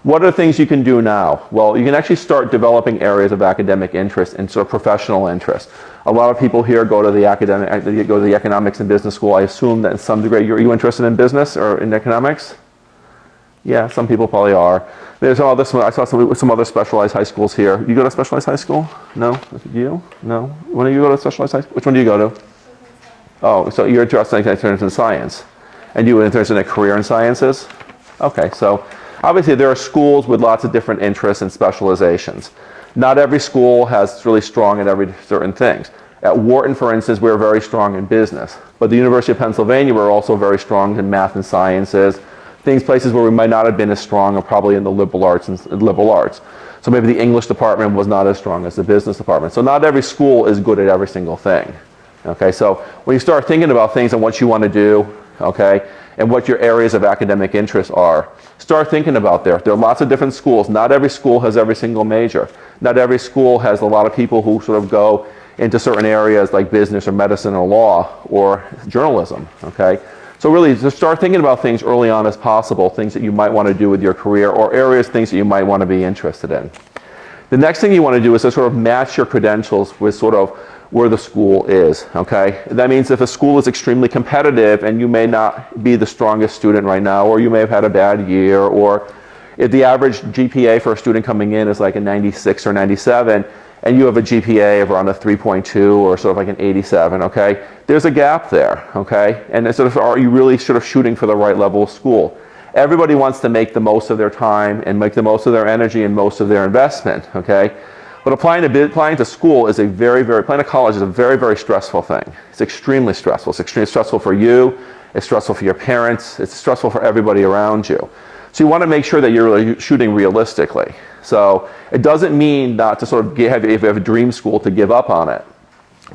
What are things you can do now? Well, you can actually start developing areas of academic interest and sort of professional interest. A lot of people here go to the economics and business school. I assume that in some degree, are you interested in business or in economics? Yeah, some people probably are. There's all this. I saw some other specialized high schools here. You go to specialized high school? No? You? No? When do you go to specialized high school? Which one do you go to? Oh, so you're interested in science. And you were interested in a career in sciences? Okay, so obviously there are schools with lots of different interests and specializations. Not every school has really strong in every certain things. At Wharton, for instance, we're very strong in business. But the University of Pennsylvania, we're also very strong in math and sciences. Places where we might not have been as strong are probably in the liberal arts. So maybe the English department was not as strong as the business department. So not every school is good at every single thing. Okay, so when you start thinking about things and what you want to do, okay, and what your areas of academic interest are, start thinking about there. There are lots of different schools. Not every school has every single major. Not every school has a lot of people who sort of go into certain areas like business or medicine or law or journalism, okay? So really, just start thinking about things early on as possible, things that you might want to do with your career or things that you might want to be interested in. The next thing you want to do is to sort of match your credentials with sort of where the school is, okay? That means if a school is extremely competitive and you may not be the strongest student right now, or you may have had a bad year, or if the average GPA for a student coming in is like a 96 or 97, and you have a GPA of around a 3.2 or sort of like an 87, okay? There's a gap there, okay? And it's sort of, are you really sort of shooting for the right level of school? Everybody wants to make the most of their time and make the most of their energy and most of their investment, okay? But applying to school is applying to college is a very, very stressful thing. It's extremely stressful. It's extremely stressful for you. It's stressful for your parents. It's stressful for everybody around you. So you want to make sure that you're really shooting realistically. So it doesn't mean not to sort of if you have a dream school to give up on it.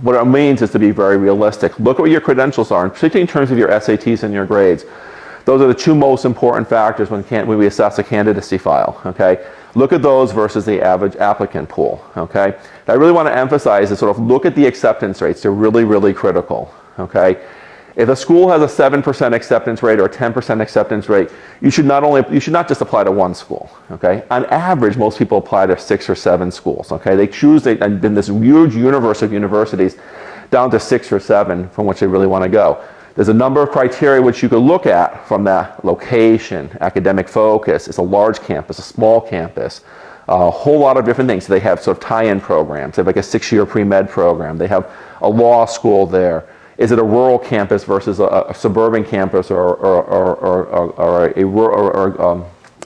What it means is to be very realistic. Look at what your credentials are, and particularly in terms of your SATs and your grades. Those are the two most important factors when we assess a candidacy file, okay? Look at those versus the average applicant pool, okay? And I really want to emphasize is sort of look at the acceptance rates. They're really, really critical, okay? If a school has a 7% acceptance rate or a 10% acceptance rate, you should not just apply to one school, okay? On average, most people apply to 6 or 7 schools, okay? They choose, in this huge universe of universities, down to 6 or 7 from which they really want to go. There's a number of criteria which you could look at from that: location, academic focus, it's a large campus, a small campus, a whole lot of different things. So they have sort of tie-in programs. They have like a 6-year pre-med program. They have a law school there. Is it a rural campus versus a suburban campus or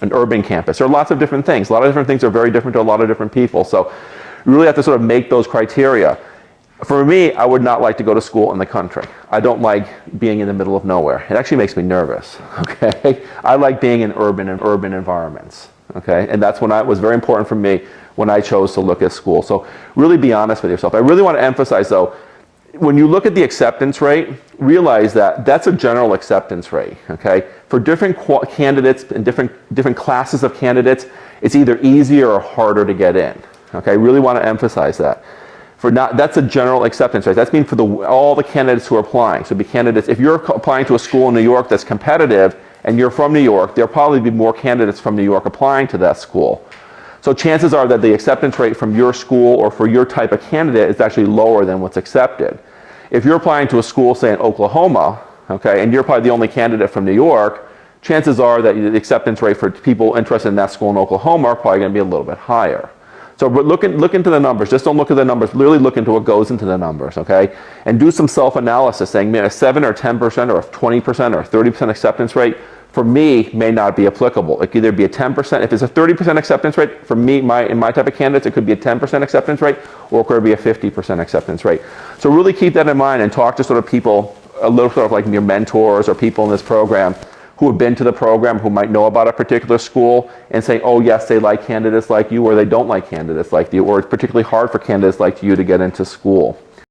an urban campus? There are lots of different things. A lot of different things are very different to a lot of different people. So you really have to sort of make those criteria. For me, I would not like to go to school in the country. I don't like being in the middle of nowhere. It actually makes me nervous, okay? I like being in urban environments, okay? And that's was very important for me when I chose to look at school. So really be honest with yourself. I really want to emphasize, though, when you look at the acceptance rate, realize that that's a general acceptance rate, okay? For different candidates and different classes of candidates, it's either easier or harder to get in, okay? I really want to emphasize that. That's a general acceptance rate. That's mean for all the candidates who are applying. So if you're applying to a school in New York that's competitive and you're from New York, there'll probably be more candidates from New York applying to that school. So chances are that the acceptance rate from your school or for your type of candidate is actually lower than what's accepted. If you're applying to a school, say in Oklahoma, okay, and you're probably the only candidate from New York, chances are that the acceptance rate for people interested in that school in Oklahoma are probably going to be a little bit higher. So but look into the numbers. Just don't look at the numbers. Really look into what goes into the numbers, okay? And do some self-analysis saying, man, a 7 or 10% or a 20% or a 30% acceptance rate for me may not be applicable. It could either be a 10%. If it's a 30% acceptance rate, for me, in my type of candidates, it could be a 10% acceptance rate or it could be a 50% acceptance rate. So really keep that in mind and talk to sort of people, a little sort of like your mentors or people in this program who have been to the program, who might know about a particular school and say, oh yes, they like candidates like you, or they don't like candidates like you, or it's particularly hard for candidates like you to get into school.